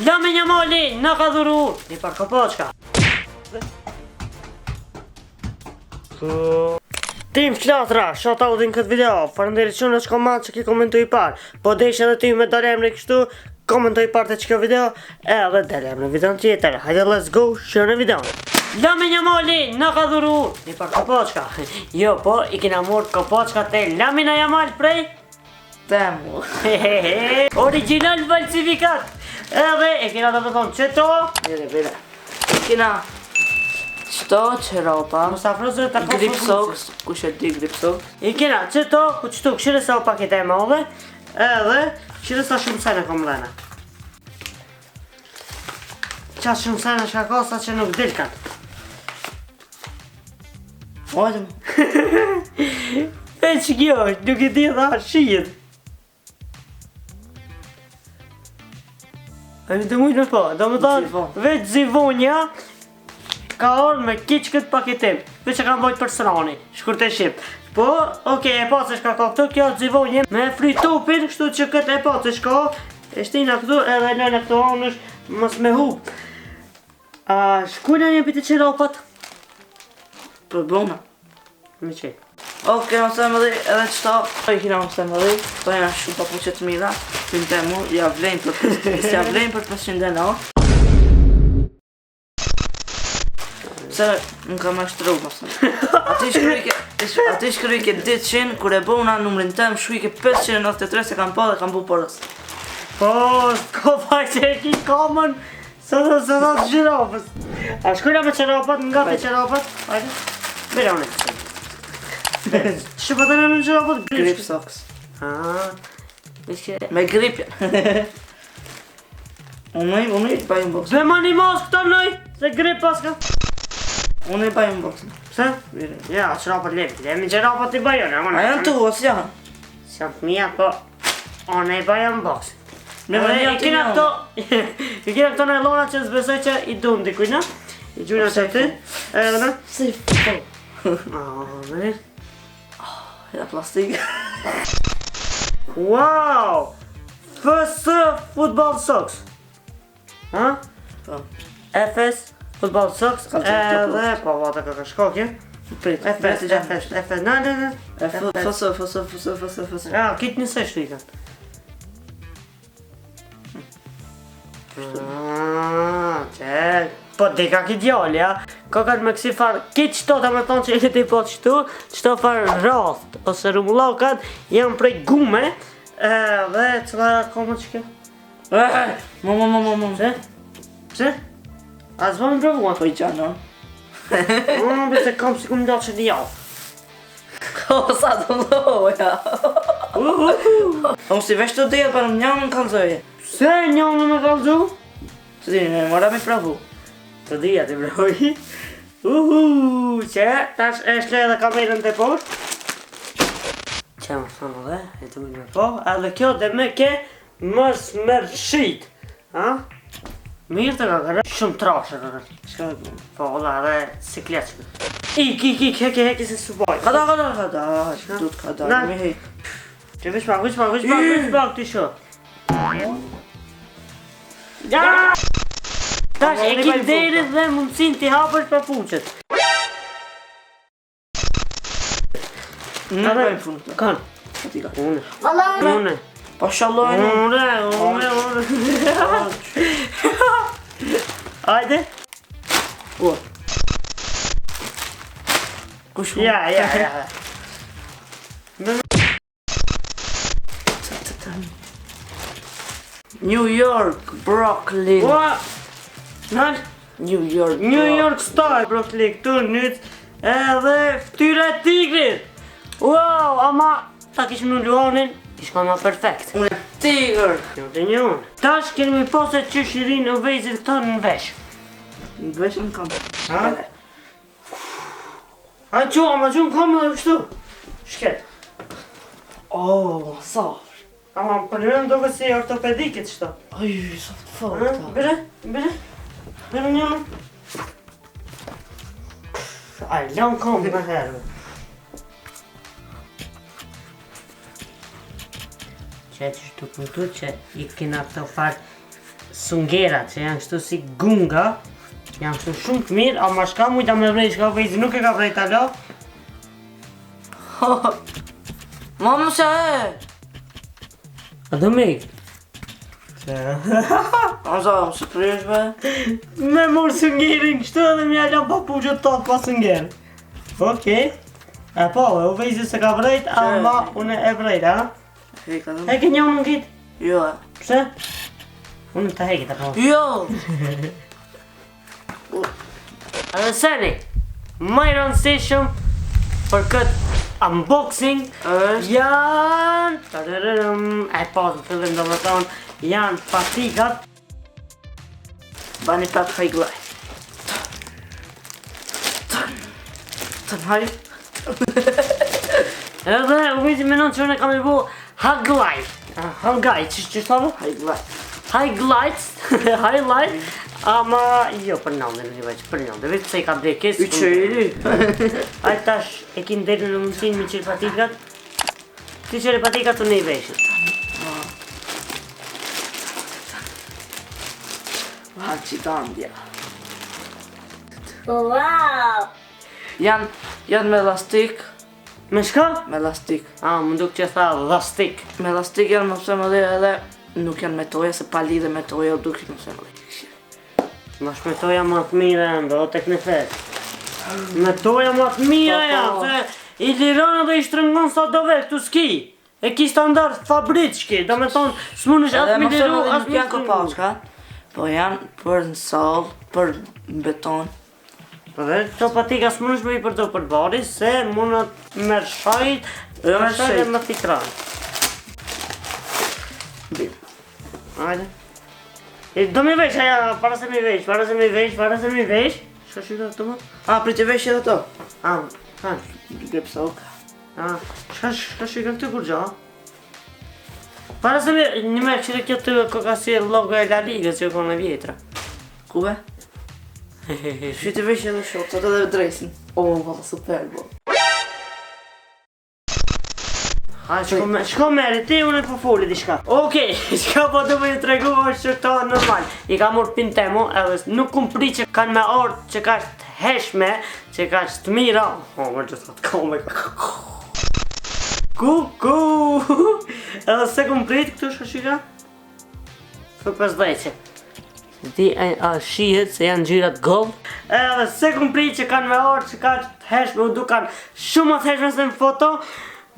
Lamine Jamali na ka dhuru një par kopoçka. Tim Flatra, shoutoutin këtë video. Faleminderit shumë që koment që ki komentoj i parë. Po desh edhe ti me dalë emri kështu, komentoj i parë të çka video, edhe dalë emri në videon tjetër. Hajde let's go, share në videon. Lamine Jamali na ka dhuru një par kopoçka. Jo, po i kena marrë kopoçkat e Lamine Jamal prej Temu. Original falsifikat. Edhe e kena të thonë qëto. Bire. Kena qëto qëropa. Mos afroze të ka Grip socks. Kush e di grip socks? I kena qëto, ku qëtu këshire sa o pakete e madhe. Edhe këshire sa shumë sajnë kom dhena. Qa shumë sajnë shka ka sa që nuk dilkat. Vajtëm. E që kjo është, nuk i di dha shijet. A mi të mujtë me po, do më thonë veç zivonja ka orë me kiq këtë paketim. Veç që ka mbojt për srani, shkur të shqip. Po, okej, e pasë shka ka këtu, kjo zivonje me fritupin, kështu që këtë e pasë shka, e shtina këtu edhe lënë këtu anësh, mos me hup. A shkujna një piti qirapat? Për blona. Me qe. Oke, mëse më dhe edhe qëta. I kina mëse më dhe. To jena shumë papuqet mira. Film Temu, ja vlejnë për 500 denar. Se nuk ka ma shtru, mëse. Ati shkryke 200, kur e bona numrin tem, shkryke 593 se kam pa dhe kam bu porës. Po, s'ko faj që e ki kamën, së të gjirafës. A shkujna me qirapat, nga të qirapat? Hajde, bire unë e që pa të në në gjirapat? Grip socks. Ishke... Me gripjen. Unë i baj unboxing. Dhe ma një mos këto nëj, se grip paska. Unë i baj unboxing. Pse? Ja, qirapat lemi qirapat i bajon. A janë tu, ose janë? Si janë të mija, po, one i bajon boxing. I kena këto në lona që zbesoj që i dun dikujna. I gjujna që ty, edhe në. Si po. Mëri. Ja plastik. Wow! FS Football Socks. Ha? Po. FS Football Socks. Ka qenë të Edhe, po, vata ka shkokje. Prit. FS, në. FS. Ja, kitë njëse shtu i ka. Po dika ki djali, ja. Ka këtë me kësi farë, kitë qëto të me thonë që e ti po qëtu, qëto farë rath, ose rumullokat, janë prej gume, dhe cëla koma që kjo? Mo. Pse? A zë më provuan? Po i qanë, Bese kam si ku më dalë që një javë. Ko sa të mdoja. Unë si vesh të dhejë, për një më kalzoje. Pse një më me kalzu? Që di, në mora me pravu. Të dhja të broj. Që tash e shle edhe kamerën të poshtë. Që më thonë dhe, e të më po, edhe kjo dhe me ke mës mërë shit. Mirë të ka kërë, shumë trashe ka kërë. Shka e bu? Po, ola edhe si kleqë. Heki se së boj. Kada, du të kada, me hek. Që vish pak, ti sho. Ja! Tash e ki derit dhe mundësin t'i hapësh për puqet. Në bëjmë punë të. Kanë? Ati ka. Une. Pa shallojnë. Une. Ajde. Ua. Kush mu? Ja. New York, Brooklyn. Ua. Nal? New York Star. Brooklyn këtu nyt. Edhe ftyra e tigrit. Wow, ama ta kishim në luanin, ishka ma perfekt. Unë e tigër. Jo të një unë. Tash kemi poset që shirin në vejzit këta në vesh. Në vesh në kam. Ha? A ma që në kam edhe kështu. Shket. Safr. Ama për në do kësi ortopedikit shto. Aj, sa të falta. Bire një në. Aj, lanë kom me herë. Që që të këntu që i kena këto farë sungerat që janë kështu si gunga. Janë kështu shumë të mirë, ama shka mujta me vrej, shka vejzi nuk e ka vrej talo. Ma më se e! A do me ik? Anza, më së prish be? Me mor sungerin kështu edhe mi alam papuqët tot pa sunger. Okej. E po, u vejzi se ka vrejt, ama unë e vrejt, a? Heka dhe. Heke një unë ngit? Jo. Pse? Unë të hekit apo. Jo! Edhe seni, më i rëndësishëm për këtë unboxing janë... E po, të fillim do më thonë, janë patikat. Bani prap haj glaj. Të haj. Edhe u viti menon që unë e kam i bu Haglaj. Haglaj, që thove? Haj glaj. Highlights, highlight, ama jo për nëndën një veç, për nëndën, vetë se i ka brekes. I qëri. Ajë tash e kinë derën në mundësin mi qërë patikat. Ti qërë patikat të ne i veshët. Ha, qitandja. Wow! Janë me lastik. Me shka? Me lastik. Më duk që tha lastik. Me lastik janë më pëse më dhe edhe nuk janë me toja, se pa lidhe me toja u duki më pëse më dhe. Ma shmetoja ma të mire ende, o tek në fesë. Me toja ma të mire janë, se i liron edhe i shtrëngon sa do vetë, tu s'ki. E ki standard fabriçki, do me thonë, s'mun është Edhe atë më mi pëse liru, më dhe as nuk janë kopashka, po janë për në sallë, për beton. Dhe këto patika s'mun është me i përdo për bari, se munët me shajt, Jo, me shajt shajt. e me fikran. Bim. Ajde. Do mi vesh aja, para se mi vesh, para se mi vesh, para se mi vesh. Shka shika të më? A, për të vesh edhe to. Ha, Grep sa uka. shka shika këtë kur gja? Para se mi, një me këshire kjo të koka si logo e La Ligës që kone vjetra. Kuve? Shi të vesh edhe shortat edhe dresin. O, valla super bo. Ha, shko meri, ti unë e po foli di shka. Okej, shka po du me ju tregu është që këto normal. I ka mor pin temu, edhe nuk kum pri që kanë me orë që ka të heshme, që ka të mira. Më që thot, kome ka. Edhe se kum prit këtu shka shika? Për 50. Ti shihet se janë gjirat gold. Edhe se kum prit që kanë me orë që ka të heshme, u dukan shumë të heshme se në foto.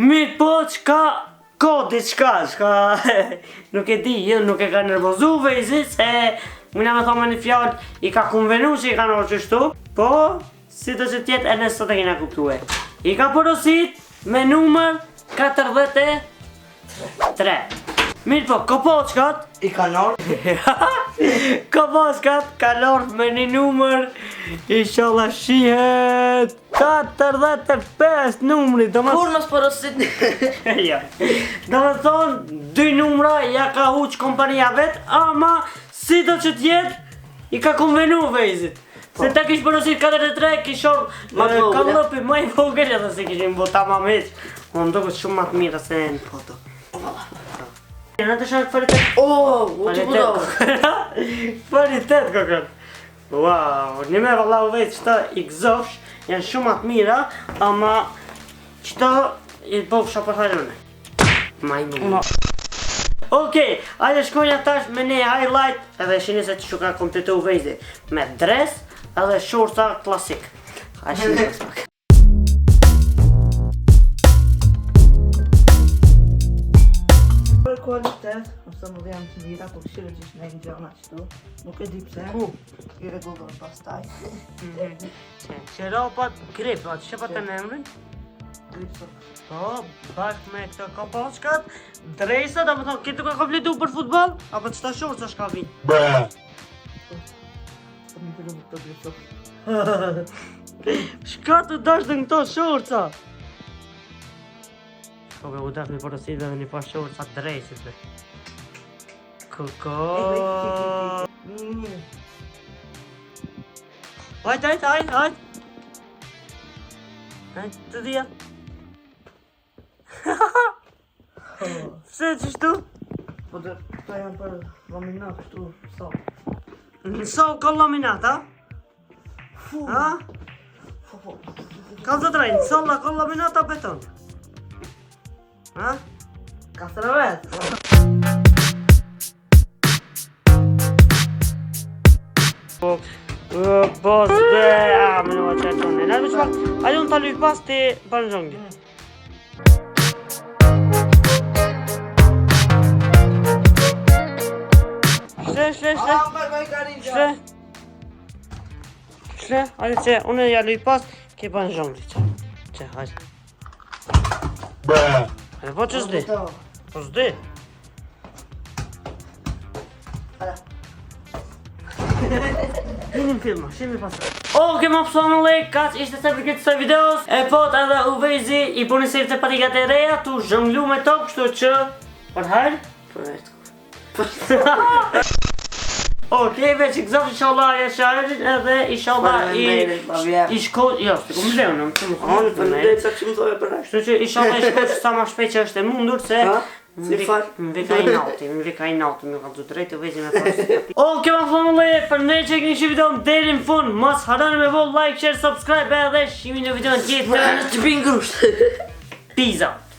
Mirë po, qka diçka, nuk e di, jo nuk e ka nervozu vejzi, se mëna me thome një fjallë i ka konvenu që i ka nërë qështu, po, si të që tjetë e nësë të kena kuptue. I ka porosit me numër 43. Mirë po, kopoçkat, I kanor. kopoçkat ka lorë me një numër, inshallah shihet 45 numri, do më... Kur mos porosit një. Ja. Do me thonë, 2 numra ja ka huq kompania vet, ama si do që t'jetë, i ka konvenu vejzit. Se ta kish porosit 43, kishor kallëpi ma i vogël edhe se kishin bota ma meq. Më ndokët shumë ma të mira se në foto. Në të shanë kvalitet. O, u të budo. Kvalitet kokën. Wow, një me valla u vetë qëta i gëzofsh, janë shumë ma të mira, ama qëta i bofsha për hajrëne. Majmu. Okej, ajde shkojnë tash me një highlight, edhe shini se që ka kompletu vejzi. Me dres, edhe shorta klasik. A shini se pak. Për kualitet, ose më dhe janë të mira, po këshire që ishë në një gjana qëtu. Nuk e di pse. I regullon pas taj. Qeropat gripat, që pa të në emrin? Gripsot. Po, bashkë me këto kopoçkat, drejsa, do më thonë, këtë ka kompletu për futbol, apo qëta shorë që shka vinë? Së më përru më këto gripsot. Shka të dash dhe në këto shorëca? Shko be u dash me porosit dhe një pa shorëca drejsit be. Kuko. Hajt. Hajt të dhja. Oh. Pse qështu? Po Këta janë për laminat kështu sot. Nëso ka laminat, ha? Ha? Ka të drejnë, nëso ka laminat a beton? Ha? Ka sërëvet. Boss dhe... A, më në më qërë tonë. Në më qëfar, ajde unë talu i pas të banjongi. Shre. Ajde që, unë e jalu i pas, ke banjongi që. Ajde. Ajde, po që s'di? Po s'di? Shinim filma, shinim pasër. Oke, ma pësua më lek, kaq ishte se për këtë së videos. E pot edhe uvejzi i puni sejf të patikat e reja, tu zhënglu me top, kështu që... Për hajrë? Për vetë. Oke, veç i këzat inshallah e shajrin edhe inshallah i shkoj... Jo, të kumë leon, në më të më Për vetë sa që më thove për Kështu që inshallah i shkoj sa ma shpejt që është e mundur se... Si fal? Më vika i nati, më ka të drejtë të vezi me pas. Oke, ma fëllë më leje, për ne që e këni shi video në deri në fund, mos harani me vo like, share, subscribe edhe shimi në video në tjetër. Të bingë grusht. Peace out.